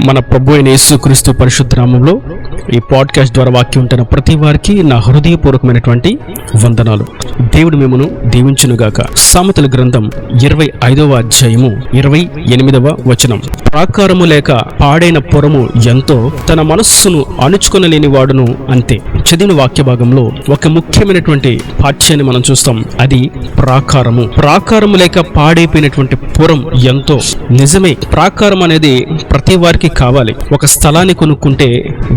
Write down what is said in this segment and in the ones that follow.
మన ప్రభు అయిన యేసుక్రీస్తు పరిశుద్ధ నామములో ఈ పాడ్కాస్ట్ ద్వారా వాక్యం ఉంటున్న ప్రతి వారికి నా హృదయపూర్వకమైనటువంటి వందనాలు. దేవుడు మిమ్మును దీవించునుగాక. సామెతల గ్రంథం 25వ అధ్యాయము 28వ వచనం. ప్రాకారము లేక పాడైన పురము ఎంతో, తన మనస్సును అణుచుకొనలేని వాడును అంతే. చదివిన వాక్య భాగంలో ఒక ముఖ్యమైనటువంటి పాఠ్యాన్ని మనం చూస్తాం. అది ప్రాకారము. ప్రాకారము లేక పాడైపోయినటువంటి పురం ఎంతో. నిజమే, ప్రాకారం అనేది ప్రతి వారికి కావాలి. ఒక స్థలాన్ని కొనుక్కుంటే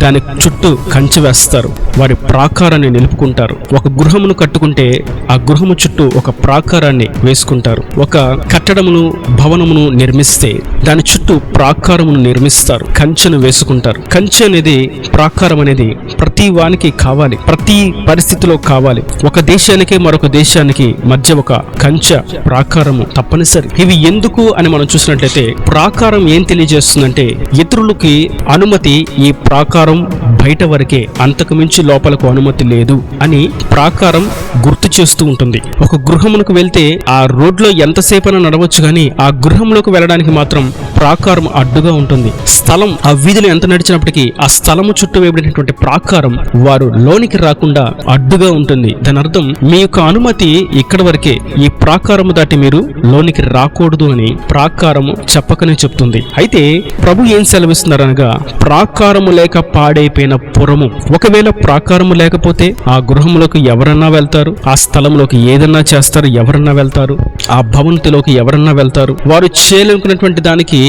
దాని చుట్టూ కంచె వేస్తారు, వారి ప్రాకారాన్ని నిలుపుకుంటారు. ఒక గృహమును కట్టుకుంటే ఆ గృహము చుట్టూ ఒక ప్రాకారాన్ని వేసుకుంటారు. ఒక కట్టడమును భవనమును నిర్మిస్తే దాని చుట్టూ ప్రాకారమును నిర్మిస్తారు, కంచెను వేసుకుంటారు. కంచె అనేది, ప్రాకారం అనేది ప్రతి వానికి కావాలి, ప్రతి పరిస్థితిలో కావాలి. ఒక దేశానికి మరొక దేశానికి మధ్య ఒక కంచె, ప్రాకారము తప్పనిసరి. ఇవి ఎందుకు అని మనం చూసినట్లయితే, ప్రాకారం ఏం తెలియజేస్తుందంటే, ఇతరులకి అనుమతి ఈ ప్రాకారం బయట వరకే, అంతకు మించి లోపలకు అనుమతి లేదు అని ప్రాకారం గుర్తు చేస్తూ ఉంటుంది. ఒక గృహమునకు వెళ్తే ఆ రోడ్లో ఎంతసేపైనా నడవచ్చు, కానీ ఆ గృహంలోకి వెళ్ళడానికి మాత్రం ప్రాకారం అడ్డుగా ఉంటుంది. స్థలం, ఆ వీధిలో ఎంత నడిచినప్పటికీ ఆ స్థలము చుట్టూ వేయబడినటువంటి ప్రాకారం వారు లోనికి రాకుండా అడ్డుగా ఉంటుంది. దాని అర్థం, మీ యొక్క అనుమతి ఇక్కడ వరకే, ఈ ప్రాకారము దాటి మీరు లోనికి రాకూడదు అని ప్రాకారము చెప్పకనే చెప్తుంది. అయితే ప్రభు ఏం సెలవిస్తున్నారు అనగా, ప్రాకారము లేక పాడైపోయిన పురము. ఒకవేళ ప్రాకారము లేకపోతే ఆ గృహంలోకి ఎవరన్నా వెళ్తారు, ఆ స్థలంలోకి ఏదన్నా చేస్తారు, ఎవరన్నా వెళ్తారు, ఆ భవంతిలోకి ఎవరన్నా వెళ్తారు. వారు చేయలేనుకున్నటువంటి దానికి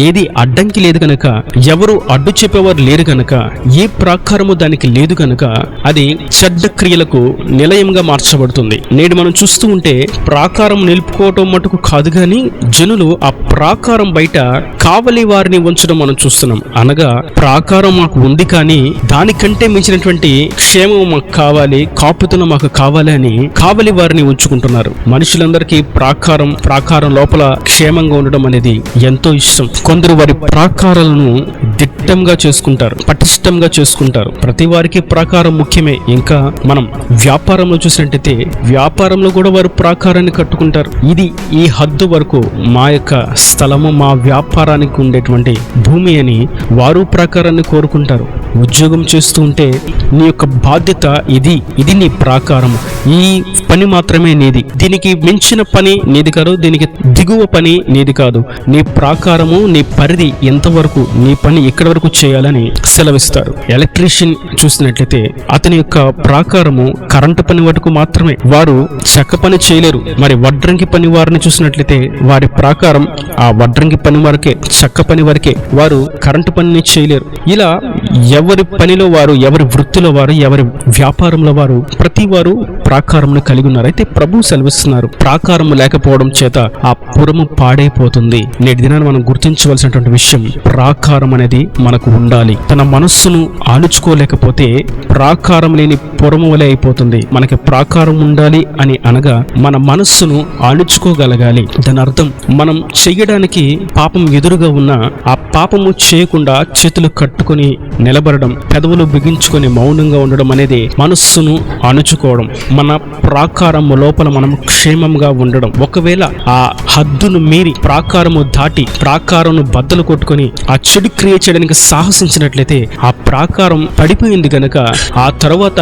ఏది అడ్డంకి లేదు కనుక, ఎవరు అడ్డు చెప్పేవారు లేరు కనుక, ఏ ప్రాకారము దానికి లేదు కనుక అది చెడ్డ క్రియలకు నిలయంగా మార్చబడుతుంది. నేడు మనం చూస్తూ ఉంటే ప్రాకారం నిలుపుకోవటం మటుకు కాదు, కానీ జనులు ఆ ప్రాకారం బయట కావలి వారిని ఉంచడం మనం చూస్తున్నాం. అనగా ప్రాకారం మాకు ఉంది, కానీ దానికంటే మించినటువంటి క్షేమం మాకు కావాలి, కాపుతున్న మాకు కావాలి అని కావలి వారిని ఉంచుకుంటున్నారు. మనుషులందరికీ ప్రాకారం లోపల క్షేమంగా ఉండడం అనేది ఎంతో ఇష్టం. కొందరు వారి ప్రాకారాలను దిట్టంగా చేసుకుంటారు, పటిష్టంగా చేసుకుంటారు. ప్రతి వారికి ప్రాకారం ముఖ్యమే. ఇంకా మనం వ్యాపారంలో చూసినట్టయితే, వ్యాపారంలో కూడా వారు ప్రాకారాన్ని కట్టుకుంటారు. ఇది ఈ హద్దు వరకు మా యొక్క స్థలము, మా వ్యాపారానికి ఉండేటువంటి భూమి అని వారు ప్రాకారాన్ని కోరుకుంటారు. ఉద్యోగం చేస్తూ ఉంటే నీ యొక్క బాధ్యత ఇది నీ ప్రాకారము, ఈ పని మాత్రమే నీది, దీనికి మించిన పని నీది కాదు, దీనికి దిగువ పని నీది కాదు. నీ ప్రాకారము, నీ పరిధి ఎంతవరకు, నీ పని ఎక్కడి వరకు చేయాలని సెలవిస్తారు. ఎలక్ట్రీషియన్ చూసినట్లయితే అతని యొక్క ప్రాకారము కరెంటు పని వరకు మాత్రమే, వారు చెక్క పని చేయలేరు. మరి వడ్రంగి పని వారిని చూసినట్లయితే వారి ప్రాకారం ఆ వడ్రంగి పని వరకే, చెక్క పని వరకే, వారు కరెంటు పనిని చేయలేరు. ఇలా ఎవరి పనిలో వారు, ఎవరి వృత్తిలో వారు, ఎవరి వ్యాపారంలో వారు, ప్రతి వారు ప్రాకారంను కలిగి ఉన్నారు. అయితే ప్రభు సెలవిస్తున్నారు, ప్రాకారం లేకపోవడం చేత ఆ పురము పాడైపోతుంది. నేటి దినాన్ని మనం గుర్తించవలసినటువంటి విషయం, ప్రాకారం అనేది మనకు ఉండాలి. తన మనస్సును ఆలుచుకోలేకపోతే ప్రాకారం లేని పురము వలె అయిపోతుంది. మనకి ప్రాకారం ఉండాలి అని అనగా మన మనస్సును ఆలుచుకోగలగాలి. దాని అర్థం, మనం చెయ్యడానికి పాపం ఎదురుగా ఉన్న ఆ పాపము చేయకుండా చేతులు కట్టుకొని నిలబడడం, పెదవులు బిగించుకొని మౌనంగా ఉండడం అనేది మనస్సును అణుచుకోవడం. మన ప్రాకారము లోపల మనం క్షేమంగా ఉండడం. ఒకవేళ ఆ హద్దును మీరి ప్రాకారము దాటి ప్రాకారమును బద్దలు కొట్టుకొని ఆ చెడు క్రియ చేయడానికి సాహసించినట్లయితే ఆ ప్రాకారం పడిపోయింది కనుక ఆ తర్వాత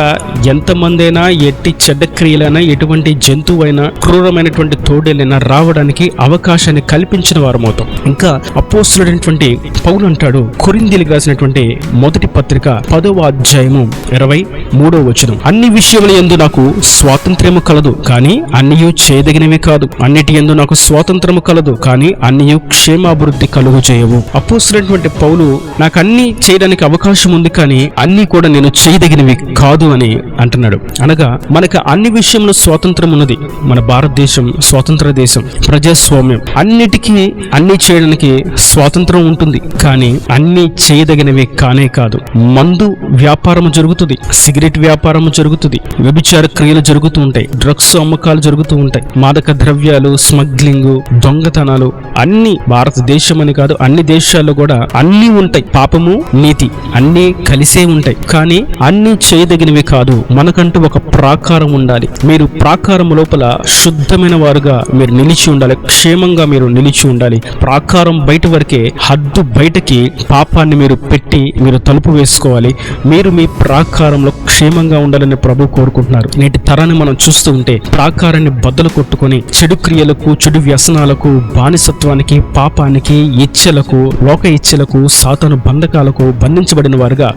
ఎంతమందైనా, ఎట్టి చెడ్డ క్రియలైనా, ఎటువంటి జంతువైనా, క్రూరమైనటువంటి తోడేలైనా రావడానికి అవకాశాన్ని కల్పించిన వారమవుతాం. ఇంకా అపోస్తలుడైనటువంటి పౌలు అంటాడు, కొరింథీయులకు రాసినటువంటి మొదటి పత్రిక 10వ అధ్యాయము 23వ వచనం, అన్ని విషయముల యందు నాకు స్వాతంత్ర్యము కలదు, కానీ అన్నియు చేయదగినవి కాదు. అన్నిటి యందు నాకు స్వాతంత్రము కలదు, కానీ అన్నియు క్షేమాభివృద్ధి కలుగు చేయవు. అపోస్తలుడైనటువంటి పౌలు, నాకు అన్ని చేయడానికి అవకాశం ఉంది, కానీ అన్ని కూడా నేను చేయదగినవి కాదు అని అంటున్నాడు. అనగా మనకు అన్ని విషయంలో స్వాతంత్రం ఉన్నది. మన భారతదేశం స్వాతంత్ర దేశం, ప్రజాస్వామ్యం, అన్నిటికీ అన్ని చేయడానికి స్వాతంత్రం ఉంటుంది, కానీ అన్ని చేయదగినవి కానే కాదు. మందు వ్యాపారం జరుగుతుంది, సిగరెట్ వ్యాపారం జరుగుతుంది, వ్యభిచార క్రియలు క్రియలు జరుగుతూ ఉంటాయి, డ్రగ్స్ అమ్మకాలు జరుగుతూ ఉంటాయి, మాదక ద్రవ్యాలు, స్మగ్లింగ్, దొంగతనాలు అన్ని భారతదేశం అని కాదు అన్ని దేశాల్లో కూడా అన్ని ఉంటాయి. పాపము నీతి అన్ని కలిసే ఉంటాయి. కానీ అన్ని చేయదగినవి కాదు. మనకంటూ ఒక ప్రాకారం ఉండాలి. మీరు ప్రాకారం లోపల శుద్ధమైన వారుగా మీరు నిలిచి ఉండాలి, క్షేమంగా మీరు నిలిచి ఉండాలి. ప్రాకారం బయట వరకే, హద్దు బయటకి పాపాన్ని మీరు పెట్టి మీరు తలుపు వేసుకోవాలి. మీరు మీ ప్రాకారంలో క్షేమంగా ఉండాలని ప్రభు కోరుకుంటున్నారు. నేటి తరాన్ని మనం చూస్తూ ఉంటే ప్రాకారాన్ని బద్దలు కొట్టుకొని చెడు క్రియలకు, చెడు వ్యసనాలకు, బానిసత్వానికి, పాపానికి, ఇచ్ఛలకు, లోక ఇచ్ఛలకు, సాతాను బంధకాలకు బంధించబడిన వారుగా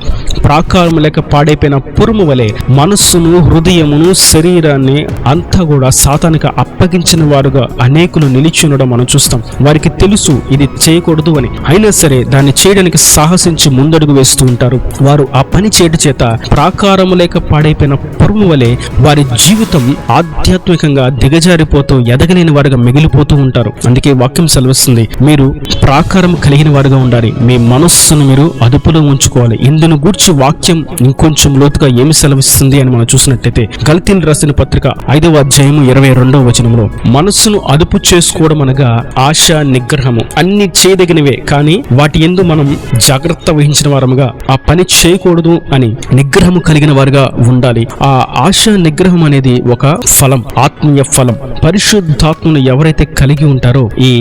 ప్రాకారం లేక పాడైపోయిన పురుము వలె మనస్సును, హృదయమును, శరీరాన్ని అంతా కూడా సాతానికి అప్పగించిన వారుగా అనేకులు నిలిచి ఉండడం మనం చూస్తాం. వారికి తెలుసు ఇది చేయకూడదు అని, అయినా సరే దాన్ని చేయడానికి సాహసించి ముందడుగు వేస్తూ ఉంటారు. వారు ఆ పని చేయడం చేత ప్రాకారం లేక పాడైపోయిన పురుము వలె వారి జీవితం ఆధ్యాత్మికంగా దిగజారిపోతూ ఎదగలేని వారుగా మిగిలిపోతూ ఉంటారు. అందుకే వాక్యం సెలవిస్తుంది, మీరు ప్రాకారం కలిగిన వారుగా ఉండాలి, మీ మనస్సును మీరు అదుపులో ఉంచుకోవాలి. ఇందును గూర్చి వాక్యం ఇంకొంచెం లోతుగా ఏమి సెలవిస్తుంది అని మనం చూసినట్లయితే గలతీయులకు రాసిన పత్రిక 5వ అధ్యాయము 22వ వచనంలో మనస్సును అదుపు చేసుకోవడం అనగా ఆశ, నిగ్రహము అన్ని చేయదగినవే, కానీ వాటి యందు మనం జాగ్రత్త వహించిన వారముగా ఆ పని చేయకూడదు అని నిగ్రహము కలిగిన వారుగా ఉండాలి. ఆ ఆశ, నిగ్రహం అనేది ఒక ఫలం, ఆత్మీయ ఫలం. పరిశుద్ధాత్మను ఎవరైతే కలిగి ఉంటారో ఈ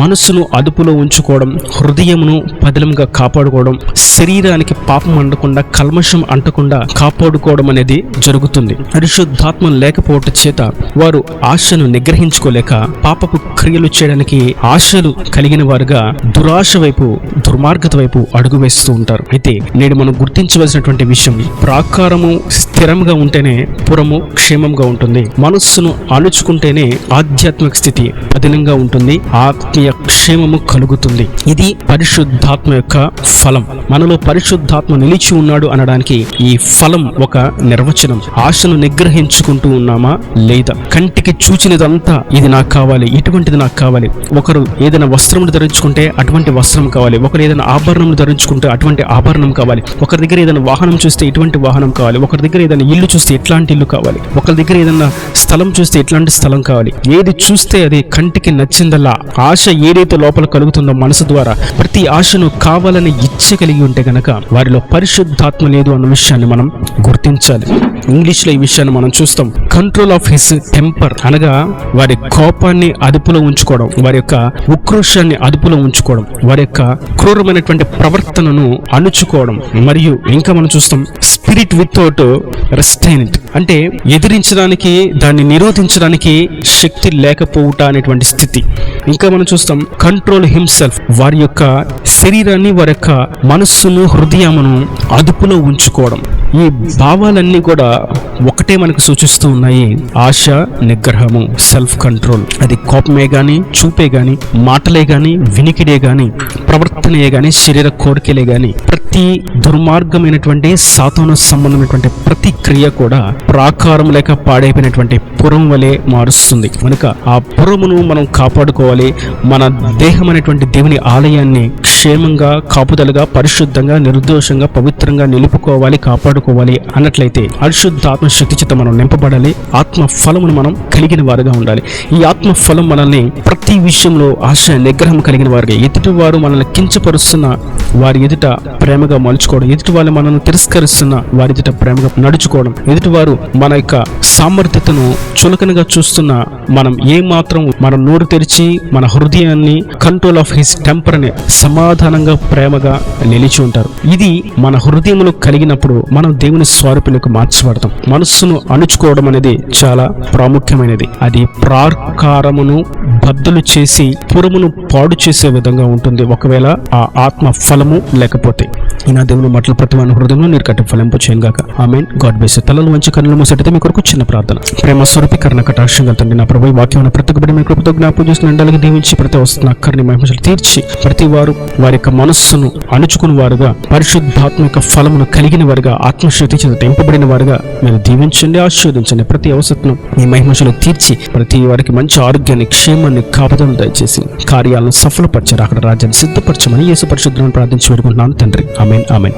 మనస్సును అదుపులో ఉంచుకోవడం, హృదయమును పదిలంగా కాపాడుకోవడం, శరీరానికి పాపం అంటకుండా, కల్మషం అంటకుండా కాపాడుకోవడం అనేది జరుగుతుంది. పరిశుద్ధాత్మ లేకపోవటం చేత వారు ఆశను నిగ్రహించుకోలేక పాపపు క్రియలు చేయడానికి ఆశలు కలిగిన వారుగా దురాశ వైపు, దుర్మార్గత వైపు అడుగు వేస్తూ ఉంటారు. అయితే నేడు మనం గుర్తించవలసినటువంటి విషయం, ప్రాకారము స్థిరంగా ఉంటేనే పురము క్షేమంగా ఉంటుంది. మనస్సును అణుచుకుంటేనే ఆధ్యాత్మిక స్థితి పదిలంగా ఉంటుంది, ఆత్మీయ క్షేమము కలుగుతుంది. ఇది పరిశుద్ధాత్మ యొక్క ఫలం. మనలో పరిశుద్ధాత్మ నిలిచి ఉన్నాడు అనడానికి ఈ ఫలం ఒక నిర్వచనం. ఆశను నిగ్రహించుకుంటూ ఉన్నామా లేదా? కంటికి చూచినదంతా ఇది నాకు కావాలి, ఇటువంటిది నాకు కావాలి. ఒకరు ఏదైనా వస్త్రములు ధరించుకుంటే అటువంటి వస్త్రం కావాలి, ఒకరు ఏదైనా ఆభరణములు ధరించుకుంటే అటువంటి ఆభరణం కావాలి, ఒకరి దగ్గర ఏదైనా వాహనం చూస్తే ఇటువంటి వాహనం కావాలి, ఒకరి దగ్గర ఏదైనా ఇల్లు చూస్తే ఇట్లాంటి ఇల్లు కావాలి, ఒకరి దగ్గర ఏదైనా స్థలం చూస్తే ఇట్లాంటి స్థలం కావాలి. ఏది చూస్తే అది కంటికి నచ్చిందల్లా ఆశ ఏదైతే లోపల కలుగుతుందో మనసు ద్వారా ప్రతి ఆశను కావాలని ఇచ్చ కలిగి ఉంటే గనక వారిలో పరిశుద్ధాత్మ లేదు అన్న విషయాన్ని మనం గుర్తించాలి. ఇంగ్లీష్ లో ఈ విషయాన్ని మనం చూస్తాం, కంట్రోల్ ఆఫ్ హిస్ టెంపర్ అనగా వారి కోపాన్ని అదుపులో ఉంచుకోవడం, వారి యొక్క ఉక్రోషాన్ని అదుపులో ఉంచుకోవడం, వారి యొక్క క్రూరమైనటువంటి ప్రవర్తనను అణుచుకోవడం. మరియు ఇంకా మనం చూస్తాం స్పిరిట్ వితౌట్ రెస్ట్రైంట్ అంటే ఎదిరించడానికి, దాన్ని నిరోధించడానికి శక్తి లేకపోవుట అనేటువంటి స్థితి. ఇంకా మనం చూస్తాం కంట్రోల్ హిమ్సెల్ఫ్, వారి యొక్క శరీరాన్ని, వారి యొక్క మనస్సును, హృదయమును అదుపులో ఉంచుకోవడం. ఈ భావాలన్నీ కూడా ఒకటే మనకు సూచిస్తూ ఉన్నాయి, ఆశ, నిగ్రహము, సెల్ఫ్ కంట్రోల్. అది కోపమే గాని, చూపే గాని, మాటలే గాని, వినికిడే గాని, ప్రవర్తనయే గాని, శరీర కోరికలే గాని, ప్రతి దుర్మార్గమైనటువంటి సాతాను సంబంధమైనటువంటి ప్రతి క్రియ కూడా ప్రాకారం లేక పాడైపోయినటువంటి పురం వలె మారుస్తుంది. కనుక ఆ పురమును మనం కాపాడుకోవాలి. మన దేహం అనేటువంటి దేవుని ఆలయాన్ని క్షేమంగా, కాపుదలుగా, పరిశుద్ధంగా, నిర్దోషంగా, పవిత్రంగా నిలుపుకోవాలి, కాపాడుకోవాలి అన్నట్లయితే పరిశుద్ధాత్మ శక్తి చేత మనం నింపబడాలి. ఆత్మ ఫలమును మనం కలిగిన వారుగా ఉండాలి. ఈ ఆత్మ ఫలం మనల్ని ప్రతి విషయంలో ఆశ, నిగ్రహం కలిగిన వారుగా, ఎదుటి వారు మనల్ని కించపరుస్తున్న వారి ఎదుట ప్రేమగా మలుచుకోవడం, ఎదుటి వాళ్ళు మనల్ని తిరస్కరిస్తున్న వారి ఎదుట ప్రేమగా నడుచుకోవడం, ఎదుటి వారు మన యొక్క సామర్థ్యతను చులకనగా చూస్తున్న మనం ఏమాత్రం మన నోరు తెరిచి మన హృదయాన్ని కంట్రోల్ ఆఫ్ హిస్ టెంపర్ అని సమాధానంగా, ప్రేమగా నిలిచి ఉంటారు. ఇది మన హృదయంలో కలిగినప్పుడు మనం దేవుని స్వరూపులకు మార్చబడతాం. మనస్సును అణుచుకోవడం అనేది చాలా ప్రాముఖ్యమైనది. అది ప్రాకారమును బద్దలు చేసి పురమును పాడు చేసే విధంగా ఉంటుంది ఒకవేళ ఆ ఆత్మ ఫలము లేకపోతే. ఈయన దేవుని మాటలు ప్రతి మన హృదయంలో నీరు కట్టి ఫలింపు చేయను గాక. ఆమేన్. God bless you. తలలు వంచి కన్నులు మూసేటైతే మీ కొరకు చిన్న ప్రార్థన. ప్రేమ స్వరూపీకరణ కటాక్షంగా తండ్రి, నా ప్రభు వాక్యం ప్రతి ఒక్కటి మీ కృపతో జ్ఞాపకం చేసిన ఎండలకు దీవించి ప్రతి వస్తున్న అక్కడిని మహిమలు తీర్చి ప్రతి వారు వారి యొక్క మనస్సును అణుచుకుని వారుగా, పరిశుద్ధాత్మక ఫలమును కలిగిన వారుగా, ఆత్మశక్తి చేత తెంపబడిన వారుగా మీరు దీవించండి, ఆశీర్వదించండి. ప్రతి అవసరతను మీ మహిమలు తీర్చి ప్రతి వారికి మంచి ఆరోగ్యాన్ని, క్షేమాన్ని, కాపుదలను దయచేసి కార్యాలను సఫలపరచారు, అక్కడ రాజ్యాన్ని సిద్ధపరచమని యేసు పరిశుద్ధులను ప్రార్థించి వేడుకుంటున్నాను తండ్రి. ఆమేన్. ఆమేన్.